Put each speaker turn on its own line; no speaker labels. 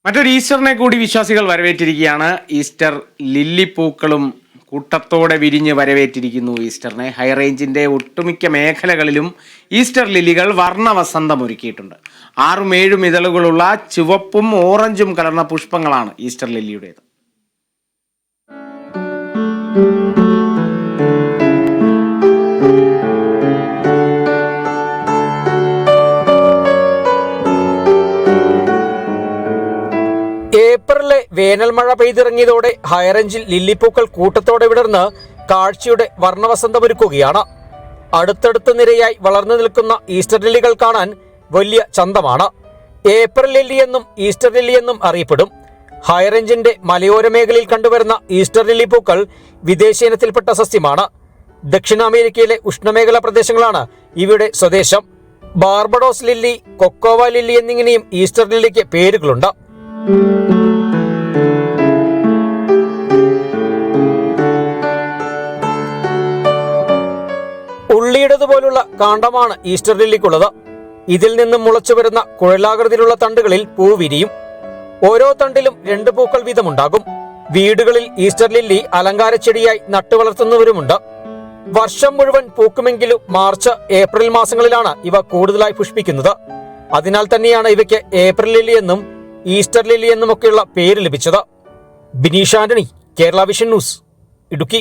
മറ്റൊരു ഈസ്റ്ററിനെ കൂടി വിശ്വാസികൾ വരവേറ്റിരിക്കുകയാണ്. ഈസ്റ്റർ ലില്ലിപ്പൂക്കളും കൂട്ടത്തോടെ വിരിഞ്ഞ് വരവേറ്റിരിക്കുന്നു ഈസ്റ്ററിനെ. ഹൈറേഞ്ചിന്റെ ഒട്ടുമിക്ക മേഖലകളിലും ഈസ്റ്റർ ലില്ലികൾ വർണ്ണവസന്തം ഒരുക്കിയിട്ടുണ്ട്. 6-7 ഇതളുകളുള്ള ചുവപ്പും ഓറഞ്ചും കലർന്ന പുഷ്പങ്ങളാണ് ഈസ്റ്റർ ലില്ലിയുടേത്.
ഏപ്രിലെ വേനൽ മഴ പെയ്തിറങ്ങിയതോടെ ഹൈറേഞ്ചിൽ ലില്ലിപ്പൂക്കൾ കൂട്ടത്തോടെ വിടർന്ന് കാഴ്ചയുടെ വർണ്ണവസന്തമൊരുക്കുകയാണ്. അടുത്തടുത്ത നിരയായി വളർന്നു നിൽക്കുന്ന ഈസ്റ്റർ ലില്ലികൾ കാണാൻ വലിയ ചന്തമാണ്. ഏപ്രിൽ ലില്ലി എന്നും ഈസ്റ്റർ ലില്ലി എന്നും അറിയപ്പെടും. ഹൈറേഞ്ചിന്റെ മലയോര മേഖലയിൽ കണ്ടുവരുന്ന ഈസ്റ്റർ ലില്ലി പൂക്കൾ വിദേശീയനത്തിൽപ്പെട്ട സസ്യമാണ്. ദക്ഷിണാമേരിക്കയിലെ ഉഷ്ണമേഖലാ പ്രദേശങ്ങളാണ് ഇവയുടെ സ്വദേശം. ബാർബഡോസ് ലില്ലി, കൊക്കോവ ലില്ലി എന്നിങ്ങനെയും ഈസ്റ്റർ ലില്ലിക്ക് പേരുകളുണ്ട്. ഉള്ളിയുടേതുപോലുള്ള കാണ്ഡമാണ് ഈസ്റ്റർ ലില്ലിക്കുള്ളത്. ഇതിൽ നിന്നും മുളച്ചു വരുന്ന കുഴലാകൃതിയിലുള്ള തണ്ടുകളിൽ പൂ വിരിയും. ഓരോ തണ്ടിലും 2 പൂക്കൾ വീതമുണ്ടാകും. വീടുകളിൽ ഈസ്റ്റർ ലില്ലി അലങ്കാര ചെടിയായി നട്ടുവളർത്തുന്നവരുമുണ്ട്. വർഷം മുഴുവൻ പൂക്കുമെങ്കിലും മാർച്ച്, ഏപ്രിൽ മാസങ്ങളിലാണ് ഇവ കൂടുതലായി പുഷ്പിക്കുന്നത്. അതിനാൽ തന്നെയാണ് ഇവയ്ക്ക് ഏപ്രിൽ ലില്ലി എന്നും ഈസ്റ്റർ ലില്ലി എന്നുമൊക്കെയുള്ള പേര് ലഭിച്ചത്. Bineesh Antony, Kerala vision news, Idukki.